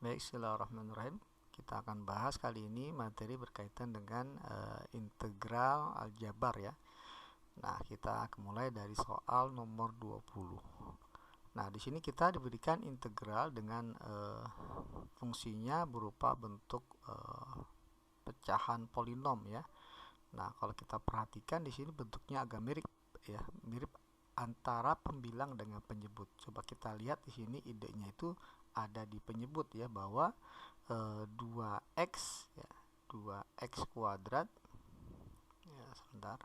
Baik, bismillahirrahmanirrahim. Kita akan bahas kali ini materi berkaitan dengan integral aljabar ya. Nah, kita akan mulai dari soal nomor 20. Nah, di sini kita diberikan integral dengan fungsinya berupa bentuk pecahan polinom ya. Nah, kalau kita perhatikan di sini bentuknya agak mirip ya, mirip antara pembilang dengan penyebut. Coba kita lihat di sini idenya itu ada di penyebut ya, bahwa 2x ya, 2x kuadrat ya, sebentar,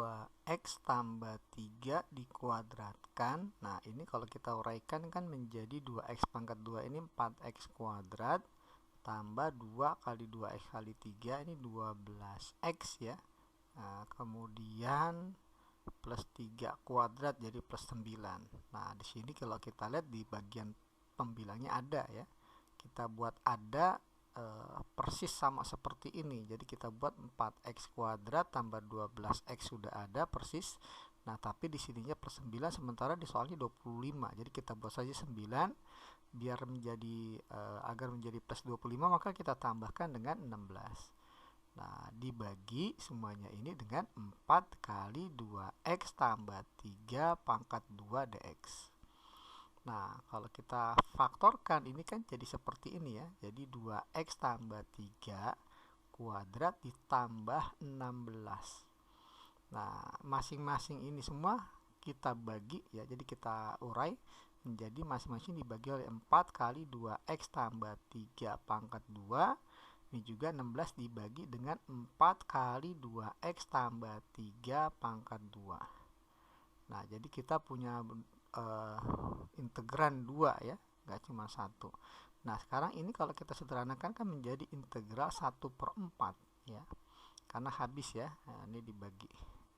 2x tambah 3 dikuadratkan. Nah, ini kalau kita uraikan kan menjadi 2x pangkat 2 ini 4x kuadrat tambah 2 kali 2x kali 3 ini 12x ya. Nah, kemudian plus 3 kuadrat jadi plus 9. Nah, di sini kalau kita lihat di bagian pembilangnya ada ya. Kita buat ada persis sama seperti ini. Jadi kita buat 4x kuadrat tambah 12x sudah ada persis. Nah, tapi di sininya plus 9, sementara di soalnya 25. Jadi kita buat saja 9 biar menjadi agar menjadi plus 25, maka kita tambahkan dengan 16. Nah, dibagi semuanya ini dengan 4 kali 2x tambah 3 pangkat 2 dx. Nah, kalau kita faktorkan ini kan jadi seperti ini ya. Jadi 2x tambah 3 kuadrat ditambah 16. Nah, masing-masing ini semua kita bagi ya. Jadi kita urai menjadi masing-masing dibagi oleh 4 kali 2x tambah 3 pangkat 2. Ini juga 16 dibagi dengan 4 kali 2x tambah 3 pangkat 2. Nah, jadi kita punya integran 2 ya, nggak cuma 1. Nah, sekarang ini kalau kita sederhanakan kan menjadi integral 1/4 ya, karena habis ya. Nah, ini dibagi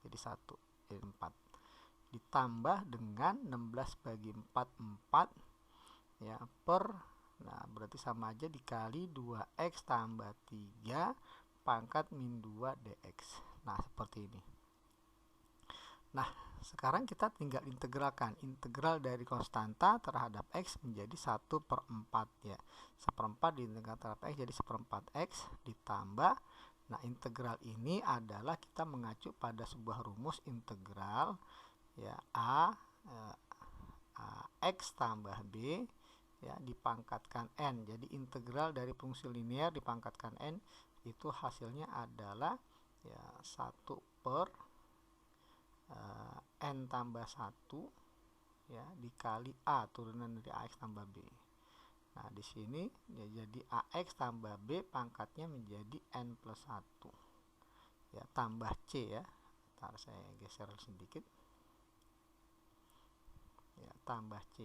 jadi 1 jadi 4 ditambah dengan 16 bagi 4 ya per, nah berarti sama aja dikali 2x tambah 3 pangkat min 2 dx. Nah, seperti ini. Nah, sekarang kita tinggal integralkan. Integral dari konstanta terhadap x menjadi 1/4 ya. 1/4 diintegralkan terhadap x jadi 1/4x ditambah. Nah, integral ini adalah kita mengacu pada sebuah rumus integral ya, x tambah b ya dipangkatkan n. Jadi integral dari fungsi linear dipangkatkan n itu hasilnya adalah ya 1/n tambah 1 ya dikali a, turunan dari ax tambah b. Nah, di sini ya jadi ax tambah b pangkatnya menjadi n plus 1 ya tambah c ya. Ntar saya geser sedikit ya, tambah c.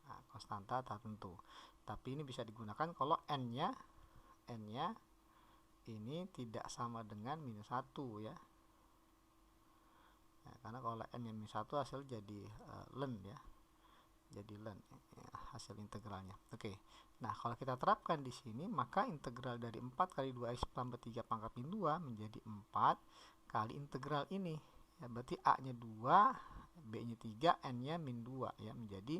Nah, konstanta tak tentu. Tapi ini bisa digunakan kalau n-nya ini tidak sama dengan minus 1 ya. Ya, karena kalau n-nya minus 1 hasil jadi len ya. Jadi len ya, hasil integralnya. Oke. Nah, kalau kita terapkan di sini, maka integral dari 4 kali 2x tambah 3 pangkat min 2 menjadi 4 kali integral ini. Ya, berarti a-nya 2, b-nya 3, n-nya min 2 ya, menjadi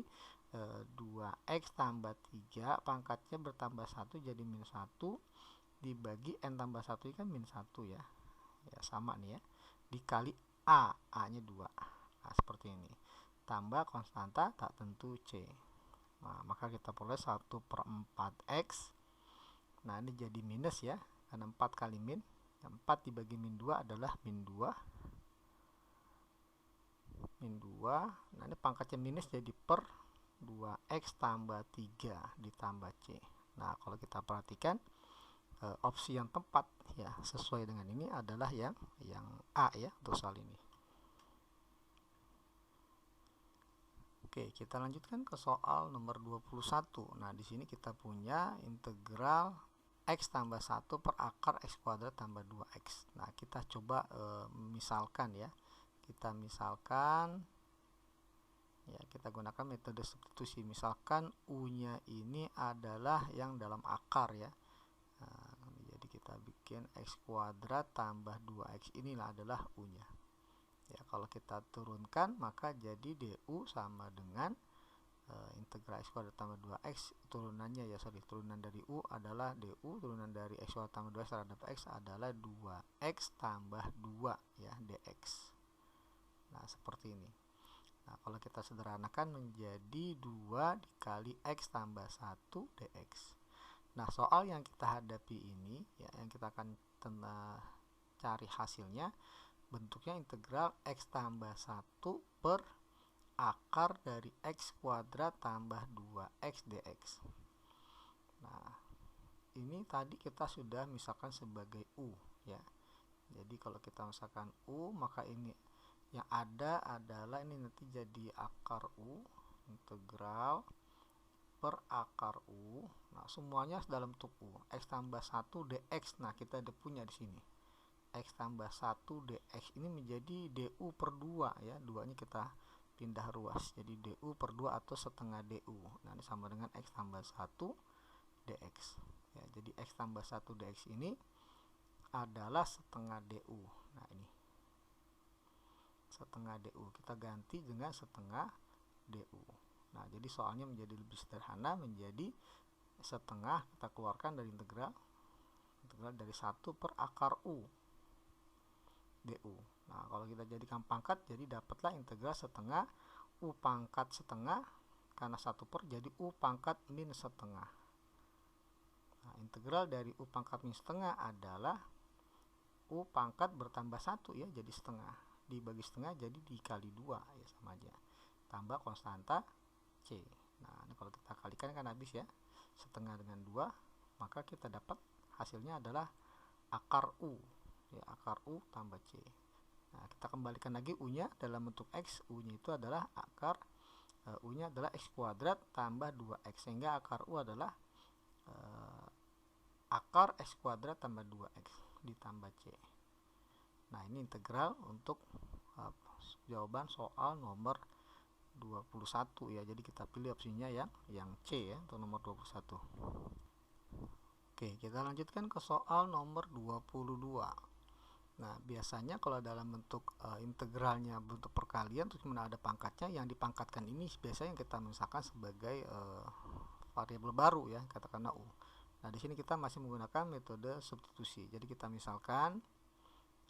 2x tambah 3 pangkatnya bertambah 1 jadi minus 1 dibagi n tambah 1 ini kan min 1 ya. Ya, sama nih ya. Dikali a-nya 2. Nah, seperti ini. Tambah konstanta tak tentu c. Nah, maka kita peroleh 1/4x. Nah, ini jadi minus ya, karena 4 kali min. 4 dibagi min 2 adalah min 2. Nah, ini pangkatnya minus jadi per 2x tambah 3 ditambah c. Nah, kalau kita perhatikan opsi yang tepat ya sesuai dengan ini adalah yang A ya untuk soal ini. Oke, kita lanjutkan ke soal nomor 21. Nah, di sini kita punya integral x tambah 1 per akar x kuadrat tambah 2x. Nah, kita coba misalkan ya. Kita misalkan ya, kita gunakan metode substitusi. Misalkan u-nya ini adalah yang dalam akar ya. Nah, jadi kita bikin x kuadrat tambah 2x, inilah adalah u-nya. Ya, kalau kita turunkan maka jadi du sama dengan integral x kuadrat tambah 2x turunannya ya, turunan dari u adalah du, turunan dari x kuadrat tambah 2x terhadap x adalah 2x tambah 2 ya dx. Nah, seperti ini. Nah, kalau kita sederhanakan menjadi 2 dikali x tambah 1 dx. Nah, soal yang kita hadapi ini ya, yang kita akan cari hasilnya bentuknya integral x tambah 1 per akar dari x kuadrat tambah 2x dx. Nah, ini tadi kita sudah misalkan sebagai u ya. Jadi kalau kita misalkan u, maka ini yang ada adalah ini nanti jadi akar u, integral per akar u. Nah, semuanya dalam bentuk u. X tambah 1 dx. Nah, kita udah punya di sini. X tambah 1 dx ini menjadi du per 2 ya. 2-nya kita pindah ruas. Jadi du per 2 atau setengah du. Nah, ini sama dengan x tambah 1 dx. Ya, jadi x tambah 1 dx ini adalah setengah du. Nah, ini setengah du. Kita ganti dengan setengah du. Nah, jadi soalnya menjadi lebih sederhana, menjadi setengah kita keluarkan dari integral dari 1 per akar u du. Nah, kalau kita jadikan pangkat, jadi dapatlah integral setengah u pangkat setengah, karena 1 per jadi u pangkat min setengah. Nah, integral dari u pangkat min setengah adalah u pangkat bertambah 1 ya, jadi setengah. Dibagi setengah jadi dikali 2 ya, sama aja. Tambah konstanta C. Nah, ini kalau kita kalikan kan habis ya. Setengah dengan 2, maka kita dapat hasilnya adalah akar u. Ya, akar u tambah C. Nah, kita kembalikan lagi u-nya dalam bentuk x. U-nya itu adalah akar u-nya adalah x kuadrat tambah 2x, sehingga akar u adalah akar x kuadrat tambah 2x ditambah C. Nah, ini integral untuk jawaban soal nomor 21 ya. Jadi kita pilih opsinya yang C ya, untuk nomor 21. Oke, kita lanjutkan ke soal nomor 22. Nah, biasanya kalau dalam bentuk integralnya bentuk perkalian terus kemudian ada pangkatnya, yang dipangkatkan ini biasanya kita misalkan sebagai variabel baru ya, katakanlah u. Nah, di sini kita masih menggunakan metode substitusi. Jadi kita misalkan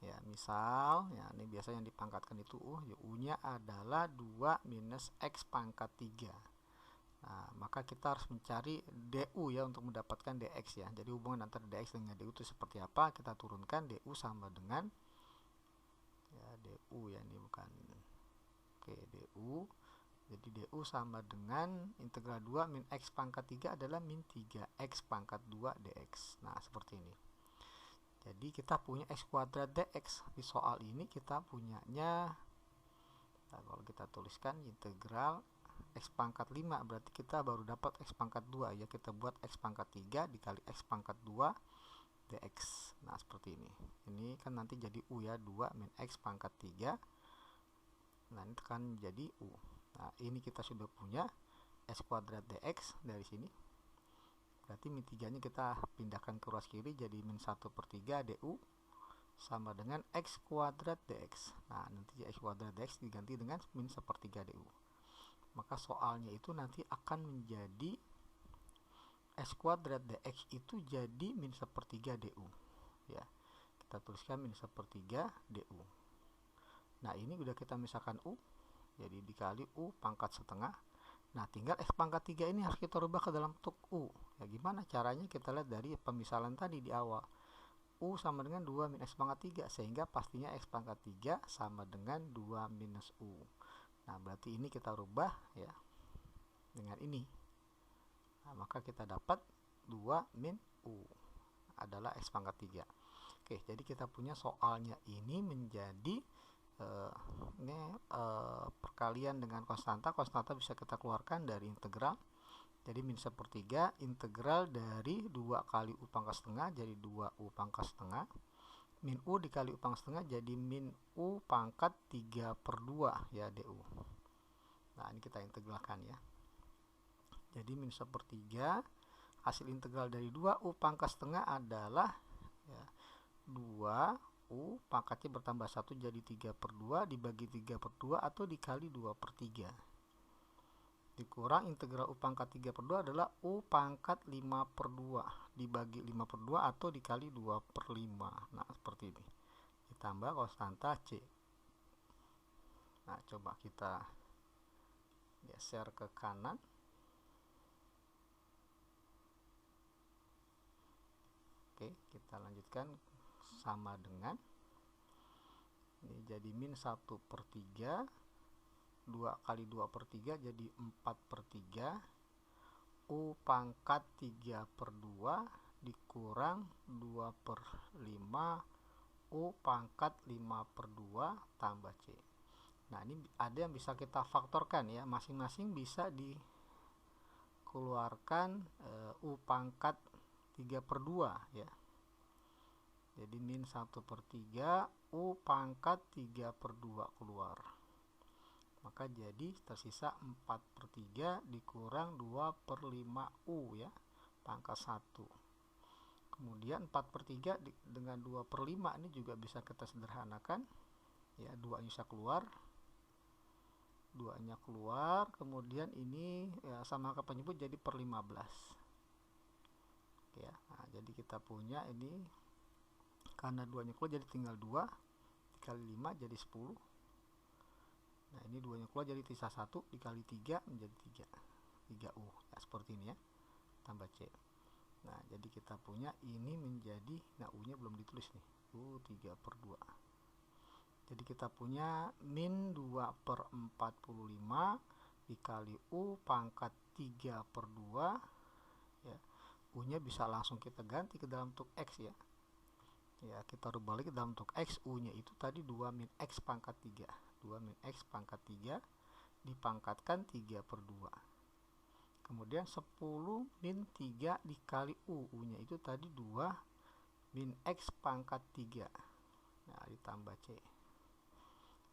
ya, misal ya, ini biasa yang dipangkatkan itu u, ya, u-nya adalah 2 minus x pangkat 3. Nah, maka kita harus mencari du ya untuk mendapatkan dx ya. Jadi hubungan antara dx dengan du itu seperti apa? Kita turunkan du sama dengan ya, du ya, ini bukan. Oke, du. Jadi du sama dengan integral 2 min x pangkat 3 adalah min 3x pangkat 2 dx. Nah, seperti ini. Jadi kita punya x kuadrat dx. Di soal ini kita punyanya, nah, kalau kita tuliskan integral x pangkat 5, berarti kita baru dapat x pangkat 2 ya. Kita buat x pangkat 3 dikali x pangkat 2 dx. Nah, seperti ini. Ini kan nanti jadi u ya, 2 min x pangkat 3. Nah, ini kan jadi u. Nah, ini kita sudah punya x kuadrat dx dari sini. Berarti min 3 nya kita pindahkan ke ruas kiri, jadi min 1 per 3 du sama dengan x kuadrat dx. Nah, nanti x kuadrat dx diganti dengan min 1/3 du. Maka soalnya itu nanti akan menjadi x kuadrat dx itu jadi min 1/3 du ya. Kita tuliskan min 1/3 du. Nah, ini udah kita misalkan u, jadi dikali u pangkat setengah. Nah, tinggal x pangkat 3 ini harus kita rubah ke dalam bentuk u. Ya, gimana caranya? Kita lihat dari pemisalan tadi di awal. U sama dengan 2 min x pangkat 3, sehingga pastinya x pangkat 3 sama dengan 2 minus u. Nah, berarti ini kita rubah ya dengan ini. Nah, maka kita dapat 2 min u adalah x pangkat 3. Oke, jadi kita punya soalnya ini menjadi perkalian dengan konstanta. Konstanta bisa kita keluarkan dari integral. Jadi min 1/3 integral dari 2 kali u pangkat setengah jadi 2 u pangkat setengah. Min u dikali u pangkat setengah jadi min u pangkat 3/2 ya du. Nah, ini kita integralkan ya. Jadi min 1/3 hasil integral dari 2 u pangkat setengah adalah ya, 2 U, pangkat C bertambah 1 jadi 3/2, dibagi 3/2 atau dikali 2/3. Dikurang integral U pangkat 3/2 adalah U pangkat 5/2, dibagi 5/2 atau dikali 2/5. Nah, seperti ini. Ditambah konstanta C. Nah, coba kita geser ke kanan. Oke, kita lanjutkan sama dengan ini jadi min 1/3, 2 kali 2/3 jadi 4/3, U pangkat 3/2 dikurang 2/5 U pangkat 5/2 tambah C. Nah, ini ada yang bisa kita faktorkan ya, masing-masing bisa dikeluarkan U pangkat 3/2 ya. Jadi min 1/3 U pangkat 3/2 keluar. Maka jadi tersisa 4/3 dikurang 2/5 U ya, pangkat 1. Kemudian 4/3 dengan 2/5 ini juga bisa kita sederhanakan ya, 2 bisa keluar, 2-nya keluar, kemudian ini ya, sama ke penyebut jadi per 15 ya. Nah, jadi kita punya ini karena 2-nya keluar jadi tinggal 2 dikali 5 jadi 10. Nah, ini 2-nya keluar jadi sisa 1 dikali 3 menjadi 3U ya, seperti ini ya, tambah C. Nah, jadi kita punya ini menjadi, nah U-nya belum ditulis nih, U 3/2. Jadi kita punya min 2/45 dikali U pangkat 3/2 ya. U-nya bisa langsung kita ganti ke dalam bentuk X ya. Ya, kita rubah lagi dalam bentuk X, U-nya itu tadi 2 min X pangkat 3. 2 min X pangkat 3 dipangkatkan 3/2. Kemudian 10 min 3 dikali U-nya itu tadi 2 min X pangkat 3. Nah, ditambah C.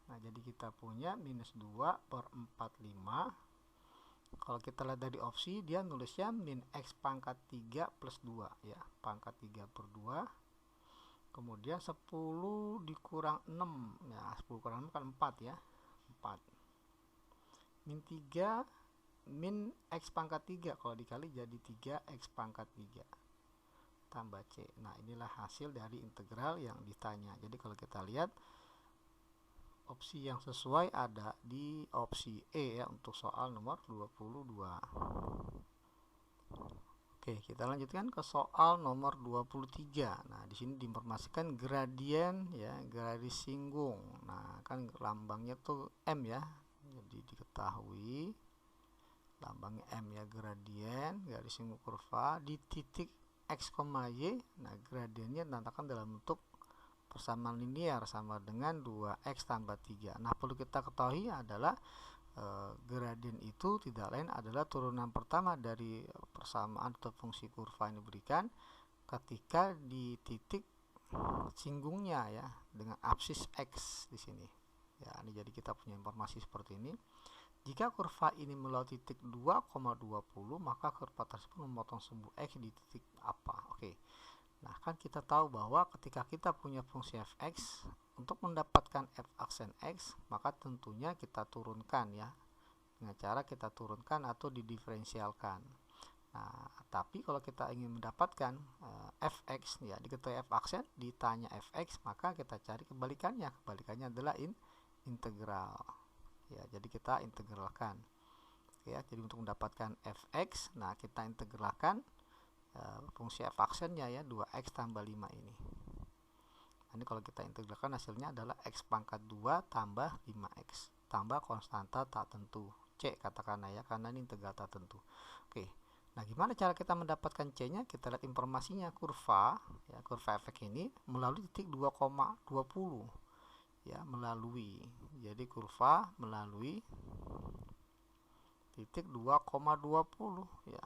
Nah, jadi kita punya minus 2/45. Kalau kita lihat dari opsi, dia nulisnya min X pangkat 3 plus 2 ya, pangkat 3/2. Kemudian 10 dikurang 6. Nah, 10 kurang 6 kan 4 ya, 4. Min 3 min X pangkat 3 kalau dikali jadi 3X pangkat 3 tambah C. Nah, inilah hasil dari integral yang ditanya. Jadi kalau kita lihat opsi yang sesuai ada di opsi E ya, untuk soal nomor 22. Oke, kita lanjutkan ke soal nomor 23. Nah, di sini diinformasikan gradien ya, garis singgung. Nah, kan lambangnya tuh M ya. Jadi diketahui lambangnya M ya, gradien garis singgung kurva di titik X, Y. Nah, gradiennya ditandai dalam bentuk persamaan linear sama dengan 2X tambah 3. Nah, perlu kita ketahui adalah gradien itu tidak lain adalah turunan pertama dari persamaan atau fungsi kurva yang diberikan ketika di titik singgungnya ya, dengan absis X di sini. Ya, ini jadi kita punya informasi seperti ini. Jika kurva ini melalui titik 2,20, maka kurva tersebut memotong sumbu X di titik apa? Oke. Nah, kan kita tahu bahwa ketika kita punya fungsi fx, untuk mendapatkan f aksen x, maka tentunya kita turunkan ya, dengan cara kita turunkan atau didiferensialkan. Nah, tapi kalau kita ingin mendapatkan fx ya, diketahui f aksen, ditanya fx, maka kita cari kebalikannya. Kebalikannya adalah integral. Ya, jadi kita integralkan. Ya, jadi untuk mendapatkan fx, nah kita integralkan fungsi f aksennya ya, 2x tambah 5 ini. Nah, ini kalau kita integralkan hasilnya adalah x pangkat 2 tambah 5x tambah konstanta tak tentu C katakanlah ya, karena ini integral tak tentu. Oke. Nah, gimana cara kita mendapatkan C-nya? Kita lihat informasinya, kurva ya, kurva fx ini melalui titik 2,20 ya, melalui. Jadi kurva melalui titik 2,20 ya.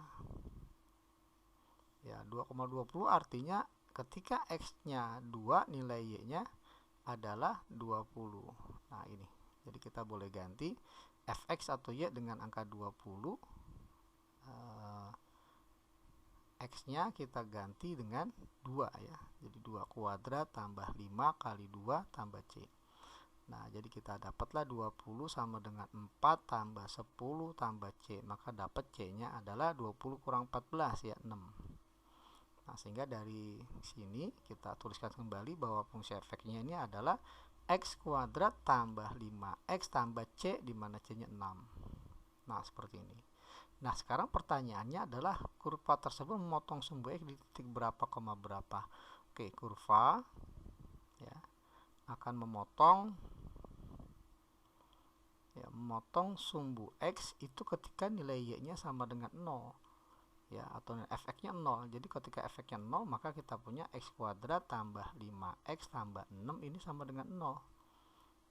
Ya, 2,20 artinya ketika X-nya 2, nilai Y-nya adalah 20. Nah, ini. Jadi kita boleh ganti fx atau Y dengan angka 20. X-nya kita ganti dengan 2 ya. Jadi 2 kuadrat tambah 5 kali 2 tambah C. Nah, jadi kita dapatlah 20 sama dengan 4 tambah 10 tambah C. Maka dapat C-nya adalah 20 kurang 14 ya, 6. Nah, sehingga dari sini kita tuliskan kembali bahwa fungsi efeknya ini adalah X kuadrat tambah 5X tambah C, di mana C-nya 6. Nah, seperti ini. Nah, sekarang pertanyaannya adalah kurva tersebut memotong sumbu X di titik berapa, koma berapa. Oke, kurva ya akan memotong sumbu X itu ketika nilai Y-nya sama dengan 0 ya, atau efeknya 0. Jadi ketika efeknya 0, maka kita punya X kuadrat tambah 5X tambah 6 ini sama dengan 0.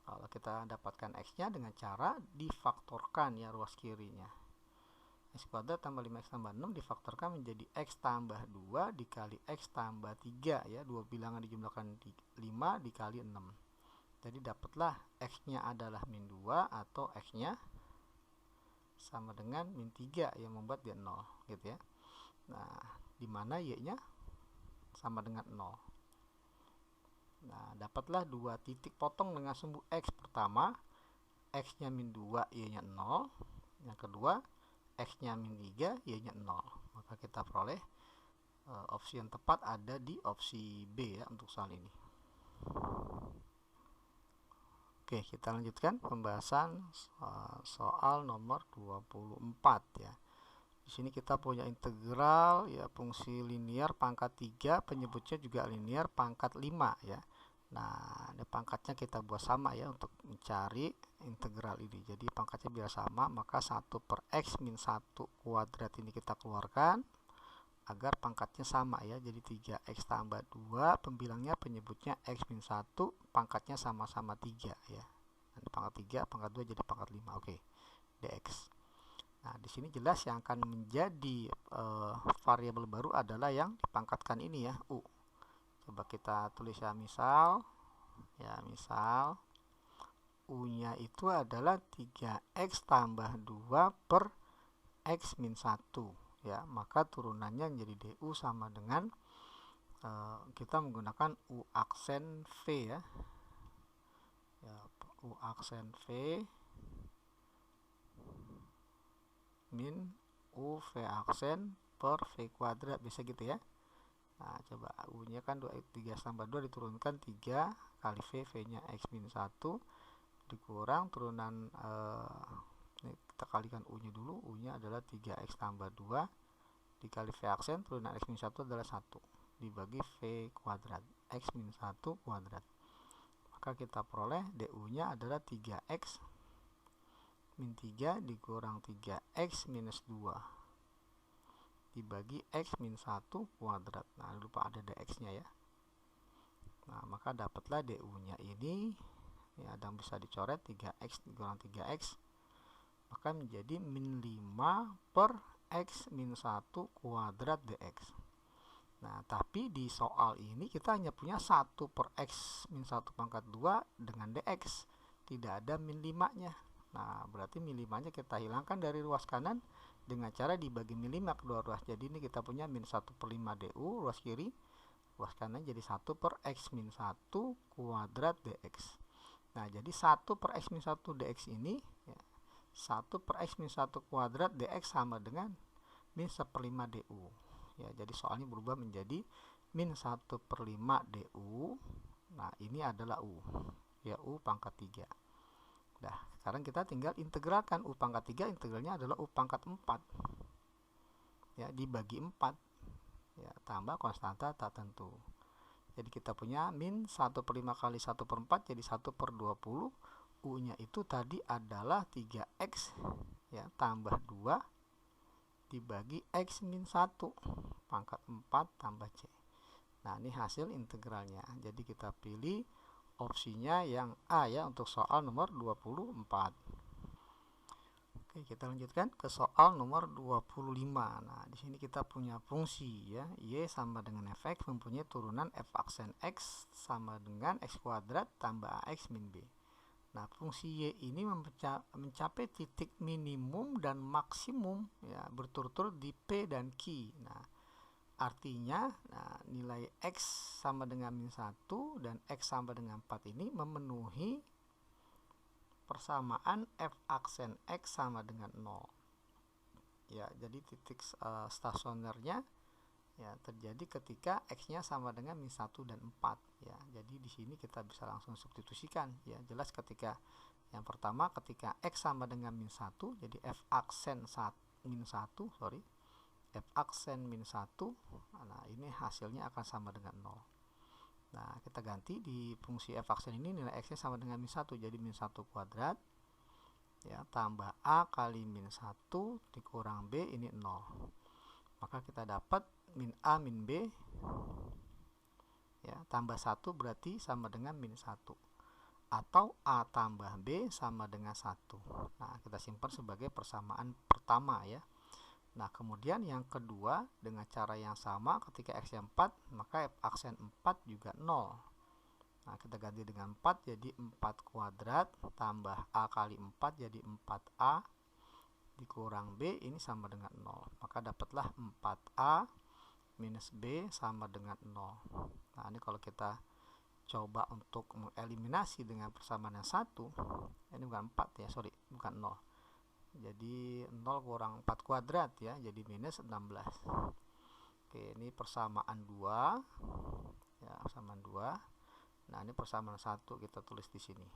Kalau kita dapatkan X-nya dengan cara difaktorkan ya, ruas kirinya. X kuadrat tambah 5X tambah 6 difaktorkan menjadi X tambah 2 dikali X tambah 3 ya, dua bilangan dijumlahkan 5 dikali 6. Jadi dapatlah X-nya adalah min 2 atau X-nya sama dengan min 3 yang membuat dia 0 gitu ya. Nah, dimana Y-nya sama dengan 0. Nah, dapatlah dua titik potong dengan sumbu X. Pertama, X-nya min 2, Y-nya 0. Yang kedua, X-nya min 3, Y-nya 0. Maka kita peroleh opsi yang tepat ada di opsi B ya untuk soal ini. Oke, kita lanjutkan pembahasan soal nomor 24 ya. Di sini kita punya integral ya, fungsi linear pangkat 3, penyebutnya juga linear pangkat 5 ya. Nah, ini pangkatnya kita buat sama ya untuk mencari integral ini. Jadi pangkatnya biar sama, maka 1 per X min 1 kuadrat ini kita keluarkan agar pangkatnya sama ya. Jadi 3X tambah 2, pembilangnya penyebutnya X min 1, pangkatnya sama-sama 3 ya. Nanti pangkat 3, pangkat 2 jadi pangkat 5. Oke, dx. Nah, di sini jelas yang akan menjadi variabel baru adalah yang dipangkatkan ini ya, U. Coba kita tulis ya, misal U-nya itu adalah 3X tambah 2 per X min 1 ya. Maka turunannya menjadi DU sama dengan kita menggunakan U aksen V ya. U aksen V min U V aksen per V kuadrat, bisa gitu ya. Nah, coba U-nya kan 3 tambah 2 diturunkan 3 kali V, V-nya X min 1 dikurang turunan ini kita kalikan U-nya dulu. U-nya adalah 3X tambah 2 dikali V aksen turunan X min 1 adalah 1 dibagi V kuadrat X min 1 kuadrat. Maka kita peroleh DU-nya adalah 3X min 3 dikurang 3X minus 2 dibagi X min 1 kuadrat. Nah, lupa ada dx-nya ya. Nah, maka dapatlah DU-nya ini ya, dan bisa dicoret 3X dikurang 3X, maka menjadi min 5 per X min 1 kuadrat dx. Nah, tapi di soal ini kita hanya punya 1 per X min 1 pangkat 2 dengan dx, tidak ada min 5-nya. Nah, berarti min 5-nya kita hilangkan dari ruas kanan dengan cara dibagi min 5 kedua ruas. Jadi ini kita punya min 1 per 5 DU ruas kiri, ruas kanan jadi 1 per X min 1 kuadrat dx. Nah, jadi 1 per X min 1 dx ini ya, 1 per X min 1 kuadrat dx sama dengan min 1 per 5 DU ya. Jadi soalnya berubah menjadi min 1 per 5 DU. Nah, ini adalah U ya, U pangkat 3. Nah, sekarang kita tinggal integralkan U pangkat 3, integralnya adalah U pangkat 4 ya, dibagi 4 ya, tambah konstanta tak tentu. Jadi kita punya min 1 per 5 kali 1 per 4 jadi 1 per 20. U-nya itu tadi adalah 3X ya, tambah 2 dibagi X min 1 pangkat 4 tambah C. Nah, ini hasil integralnya. Jadi kita pilih opsinya yang A ya untuk soal nomor 24. Oke, kita lanjutkan ke soal nomor 25. Nah, di sini kita punya fungsi ya, Y sama dengan fx mempunyai turunan f aksen X sama dengan X kuadrat tambah AX min B. Nah, fungsi Y ini mencapai titik minimum dan maksimum ya, berturut-turut di P dan Q. Nah, Artinya nilai X sama dengan min 1 dan X sama dengan 4 ini memenuhi persamaan F aksen X sama dengan 0. Ya, jadi titik stasionernya ya terjadi ketika X-nya sama dengan min 1 dan 4 ya. Jadi di sini kita bisa langsung substitusikan ya. Jelas ketika yang pertama ketika X sama dengan min 1, jadi F aksen min 1, F aksen min 1, nah ini hasilnya akan sama dengan 0. Nah, kita ganti di fungsi F aksen ini nilai X nya sama dengan min 1, jadi min 1 kuadrat ya tambah A kali min 1 dikurang B, ini 0. Maka kita dapat min A min B ya tambah 1 berarti sama dengan min 1, atau A tambah B sama dengan 1. Nah, kita simpan sebagai persamaan pertama ya. Nah, kemudian yang kedua dengan cara yang sama ketika X nya 4, maka F aksen 4 juga 0. Nah, kita ganti dengan 4 jadi 4 kuadrat tambah A kali 4 jadi 4A dikurang B, ini sama dengan 0. Maka dapatlah 4A minus B sama dengan 0. Nah, ini kalau kita coba untuk mengeliminasi dengan persamaan yang 1, ini bukan 4 ya, bukan 0. Jadi 0 kurang 4 kuadrat ya, jadi minus 16. Oke, ini persamaan 2 ya, persamaan 2. Nah, ini persamaan 1 kita tulis di sini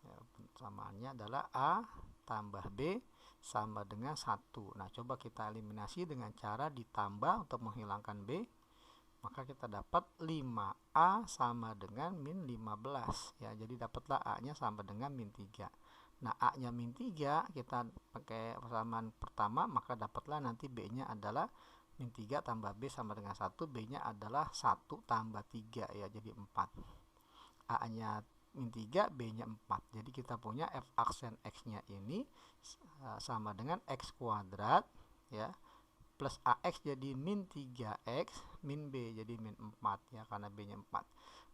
ya, persamaannya adalah A tambah B sama dengan 1. Nah, coba kita eliminasi dengan cara ditambah untuk menghilangkan B, maka kita dapat 5A sama dengan min 15 ya, jadi dapatlah A nya sama dengan min 3. Nah, A nya min 3 kita pakai persamaan pertama, maka dapatlah nanti B nya adalah min 3 tambah B sama dengan 1, B nya adalah 1 tambah 3 ya, jadi 4. A nya min 3, B nya 4. Jadi kita punya F aksen X nya ini sama dengan X kuadrat ya, plus AX jadi min 3X min B jadi min 4 ya, karena B nya 4.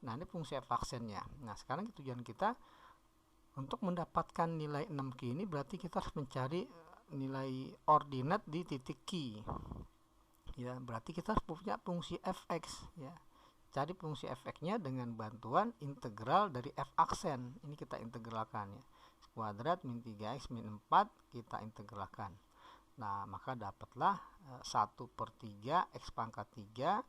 Nah, ini fungsi F aksennya. Nah, sekarang tujuan kita untuk mendapatkan nilai 6Q ini berarti kita harus mencari nilai ordinat di titik Q ya, berarti kita harus punya fungsi fx ya. Cari fungsi fx-nya dengan bantuan integral dari f aksen. Ini kita integralkan ya, kuadrat min 3x min 4 kita integralkan. Nah, maka dapatlah 1/3 x pangkat 3,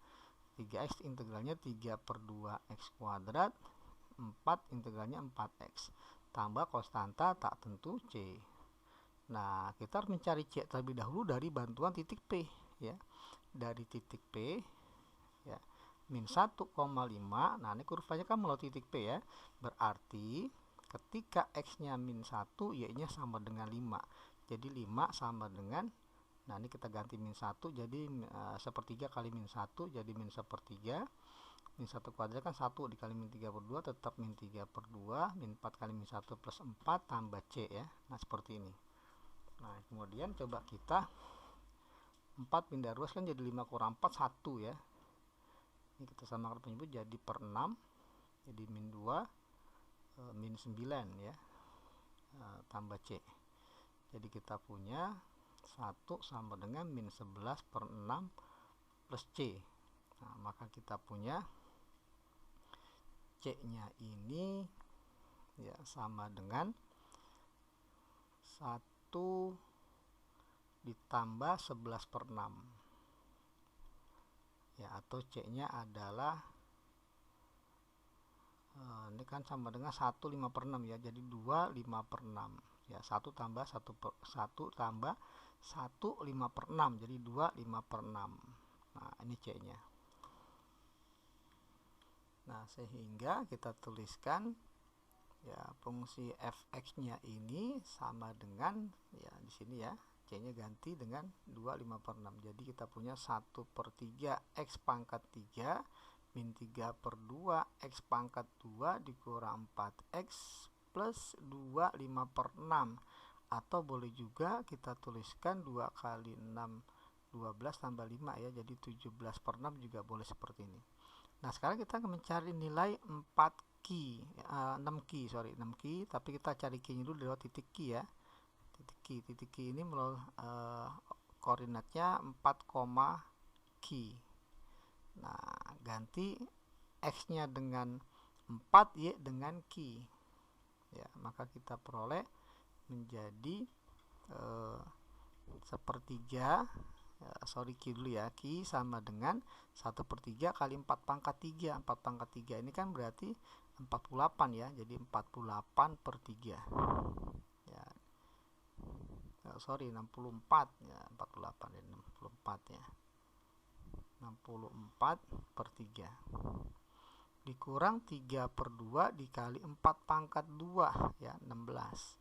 3x integralnya 3/2x kuadrat, 4 integralnya 4x, tambah konstanta tak tentu C. Nah, kita harus mencari C terlebih dahulu dari bantuan titik P ya. Dari titik P ya, min 1,5. Nah, ini kurvanya kan melalui titik P ya. Berarti ketika X-nya min 1, Y-nya sama dengan 5. Jadi 5 sama dengan, nah ini kita ganti min 1 jadi 1/3 kali min 1 jadi min 1/3. Min 1 kuadrat kan 1 dikali min 3/2 tetap min 3/2, min 4 kali min 1 plus 4 tambah C ya. Nah, seperti ini. Nah, kemudian coba kita 4 pindah ruas kan jadi 5 kurang 4 1 ya. Ini kita samakan penyebut jadi per 6 jadi min 2 min 9 ya, tambah C. Jadi kita punya 1 sama dengan min 11/6 plus C. Nah, maka kita punya C nya ini ya sama dengan 1 ditambah 11/6 ya, atau C nya adalah ini kan sama dengan 1 5/6 ya, jadi 2 5/6 ya, 1 tambah 1 tambah 1 5/6 jadi 2 5/6. Nah, ini C nya. Nah, sehingga kita tuliskan ya fungsi fx-nya ini sama dengan ya di sini ya, C-nya ganti dengan 2 5/6. Jadi kita punya 1/3 x pangkat 3 min 3/2 x pangkat 2 dikurang 4x plus 2 5/6, atau boleh juga kita tuliskan 2 kali 6 12 tambah 5 ya, jadi 17/6 juga boleh seperti ini. Nah, sekarang kita akan mencari nilai 6Q, tapi kita cari Q-nya dulu lewat titik Q ya. Titik Q ini melalui koordinatnya 4, Q. Nah, ganti X-nya dengan 4, Y dengan Q. Ya, maka kita peroleh menjadi sepertiga, Q dulu ya, Q sama dengan 1/3 kali 4 pangkat 3. 4 pangkat 3 ini kan berarti 48 ya, jadi 48/3 ya. 64 ya, 48 dan 64 ya. 64/3 dikurang 3/2 dikali 4 pangkat 2 ya, 16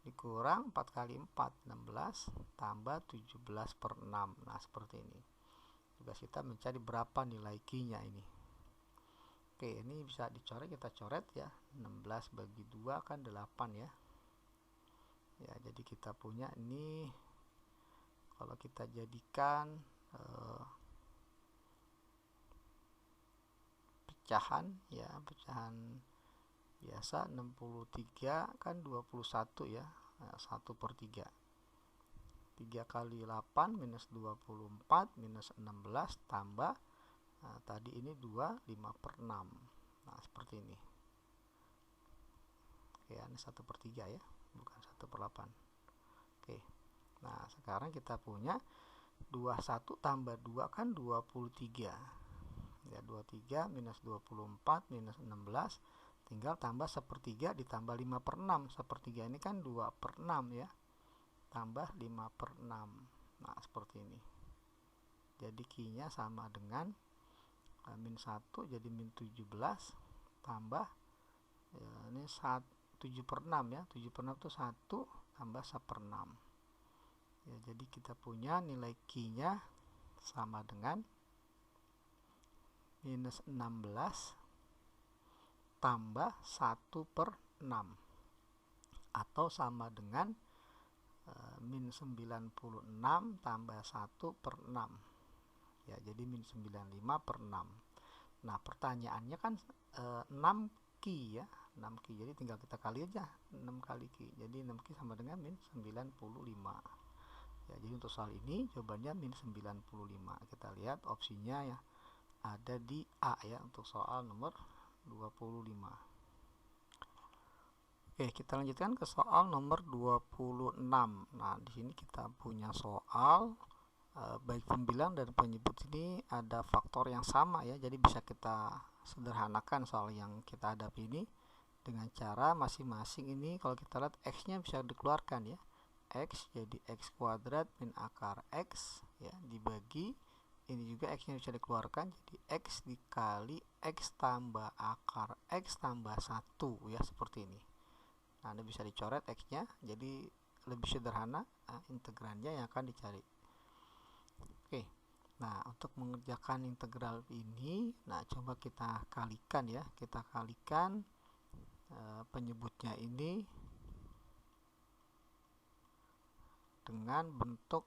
dikurang 4 kali 4 16 tambah 17/6. Nah, seperti ini. Tugas kita mencari berapa nilai Q-nya ini. Oke, ini bisa dicoret, kita coret ya. 16 bagi 2 kan 8 ya. Ya, jadi kita punya ini kalau kita jadikan pecahan ya, pecahan biasa 63 kan 21 ya, 1/3. 3 kali 8 minus 24 minus 16 tambah tadi ini 2 5/6. Nah, seperti ini. Oke, ini 1/3 ya, bukan 1/8. Oke. Nah, sekarang kita punya 21 tambah 2 kan 23. Ya, 23 minus 24 minus 16 tinggal tambah 1/3 ditambah 5/6. 1/3 ini kan 2/6 ya, tambah 5/6. Nah, seperti ini. Jadi Q-nya sama dengan min 1, jadi min 17 tambah ya, ini 7/6 ya, 7/6 itu 1 tambah 1/6 ya. Jadi kita punya nilai Q-nya sama dengan minus 16 tambah 1/6 atau sama dengan min 96 tambah 1/6 ya, jadi min 95/6. Nah, pertanyaannya kan 6 Q ya, 6 Q, jadi tinggal kita kali aja 6 kali Q, jadi 6 Q sama dengan min 95 ya. Jadi untuk soal ini jawabannya min 95. Kita lihat opsinya ya, ada di A ya untuk soal nomor 25. Oke, kita lanjutkan ke soal nomor 26. Nah, di sini kita punya soal baik pembilang dan penyebut ini ada faktor yang sama ya. Jadi bisa kita sederhanakan soal yang kita hadapi ini dengan cara masing-masing ini kalau kita lihat X-nya bisa dikeluarkan ya. X jadi X kuadrat min akar X ya, dibagi ini juga X-nya bisa dikeluarkan, jadi X dikali X tambah akar X tambah 1 ya, seperti ini. Nah, ini bisa dicoret X-nya, jadi lebih sederhana integrannya yang akan dicari. Oke, nah untuk mengerjakan integral ini, nah coba kita kalikan ya, kita kalikan penyebutnya ini dengan bentuk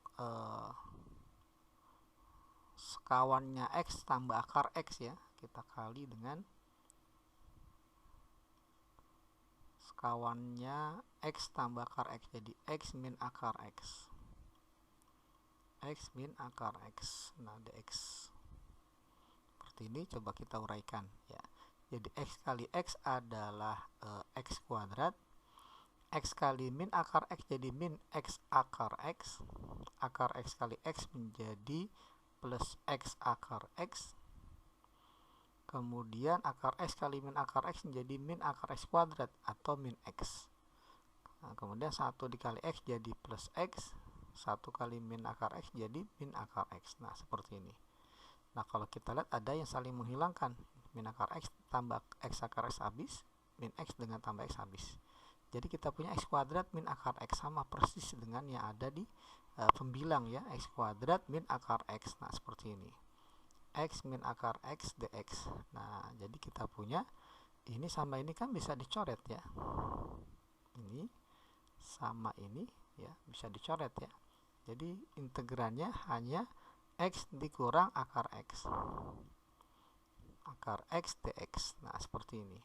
sekawannya X tambah akar X ya, kita kali dengan sekawannya X tambah akar X, jadi X min akar X, X min akar X. Nah, dx seperti ini, coba kita uraikan ya. Jadi X kali X adalah X kuadrat, X kali min akar X jadi min X akar X, akar X kali X menjadi plus X akar X, kemudian akar X kali min akar X menjadi min akar X kuadrat atau min X. Nah, kemudian 1 dikali X jadi plus X, 1 kali min akar X jadi min akar X. Nah, seperti ini. Nah, kalau kita lihat ada yang saling menghilangkan, min akar X tambah X akar X habis, min X dengan tambah X habis. Jadi kita punya X kuadrat min akar X sama persis dengan yang ada di pembilang ya, X kuadrat min akar X. Nah, seperti ini. X min akar X dx. Nah, jadi kita punya ini sama ini kan bisa dicoret ya. Ini sama ini ya, bisa dicoret ya. Jadi integrannya hanya X dikurang akar X. Akar X dx. Nah, seperti ini.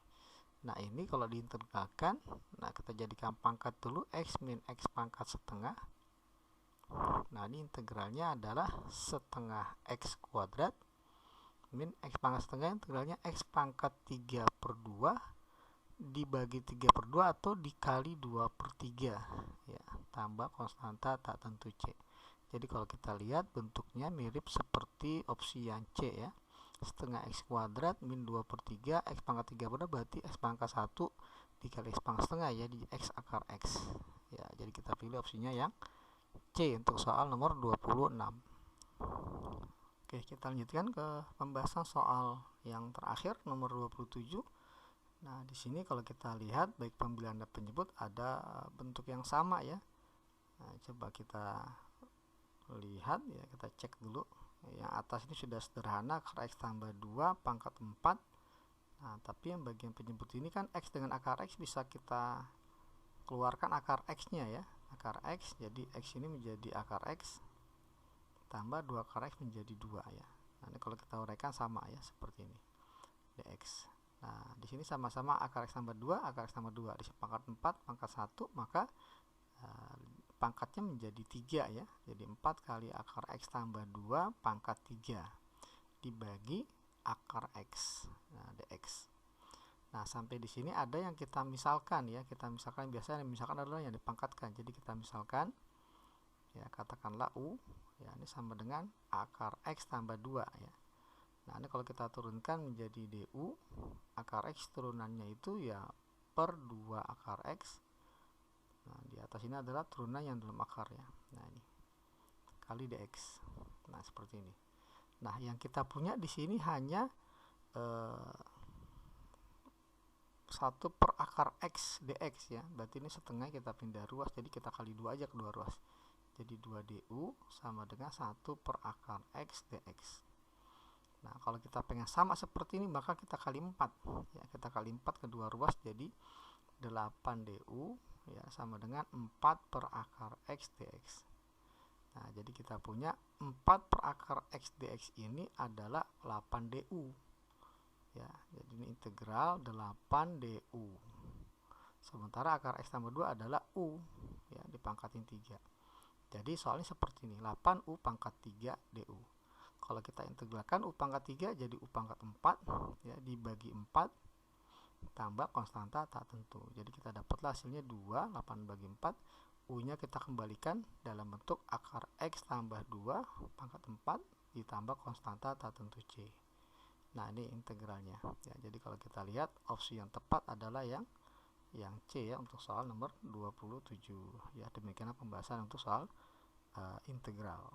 Nah, ini kalau diintegralkan, nah kita jadikan pangkat dulu X min X pangkat setengah Nah, ini integralnya adalah setengah X kuadrat min X pangkat setengah, integralnya X pangkat 3 per 2 dibagi 3 per 2 atau dikali 2 per 3 ya, tambah konstanta tak tentu C. Jadi kalau kita lihat bentuknya mirip seperti opsi yang C ya, setengah X kuadrat min 2 per 3 X pangkat 3 per 2 berarti X pangkat 1 dikali X pangkat setengah ya, di X akar X ya. Jadi kita pilih opsinya yang C untuk soal nomor 26. Oke, kita lanjutkan ke pembahasan soal yang terakhir nomor 27. Nah, di sini kalau kita lihat baik pembilang dan penyebut ada bentuk yang sama ya. Nah, coba kita lihat ya, kita cek dulu. Yang atas ini sudah sederhana, akar X tambah 2 pangkat 4. Nah, tapi yang bagian penyebut ini kan X dengan akar X bisa kita keluarkan akar X-nya ya. Akar X, jadi X ini menjadi akar X tambah 2 akar X menjadi 2 ya. Nah, ini kalau kita uraikan sama ya, seperti ini. Dx. Nah, di sini sama-sama akar X tambah 2, akar X tambah 2. Di pangkat 4, pangkat 1, maka pangkatnya menjadi 3 ya. Jadi 4 kali akar X tambah 2 pangkat 3 dibagi akar X. Nah, dx. Nah, sampai di sini ada yang kita misalkan ya. Kita misalkan, biasanya yang misalkan adalah yang dipangkatkan. Jadi kita misalkan ya, katakanlah U ya, ini sama dengan akar X tambah 2 ya. Nah, ini kalau kita turunkan menjadi DU, akar X turunannya itu ya per 2 akar X. Nah, di atas ini adalah turunan yang dalam akar ya. Nah, ini kali dx. Nah, seperti ini. Nah, yang kita punya di sini hanya 1 per akar X dx ya. Berarti ini setengah kita pindah ruas, jadi kita kali 2 aja kedua ruas. Jadi 2 DU sama dengan 1 per akar X dx. Nah, kalau kita pengen sama seperti ini, maka kita kali 4 ya, kita kali 4 kedua ruas, jadi 8 DU ya sama dengan 4 per akar X dx. Nah, jadi kita punya 4 per akar X dx ini adalah 8 DU ya. Jadi ini integral 8 DU. Sementara akar X tambah 2 adalah U ya, dipangkatin 3. Jadi soalnya seperti ini, 8U pangkat 3 DU. Kalau kita integralkan U pangkat 3 jadi U pangkat 4 ya, dibagi 4 tambah konstanta tak tentu. Jadi kita dapatlah hasilnya 2, 8 bagi 4. U nya kita kembalikan dalam bentuk akar X tambah 2 pangkat 4 ditambah konstanta tak tentu C. Nah, ini integralnya ya. Jadi kalau kita lihat opsi yang tepat adalah yang C ya, untuk soal nomor 27 ya. Demikianlah pembahasan untuk soal integral.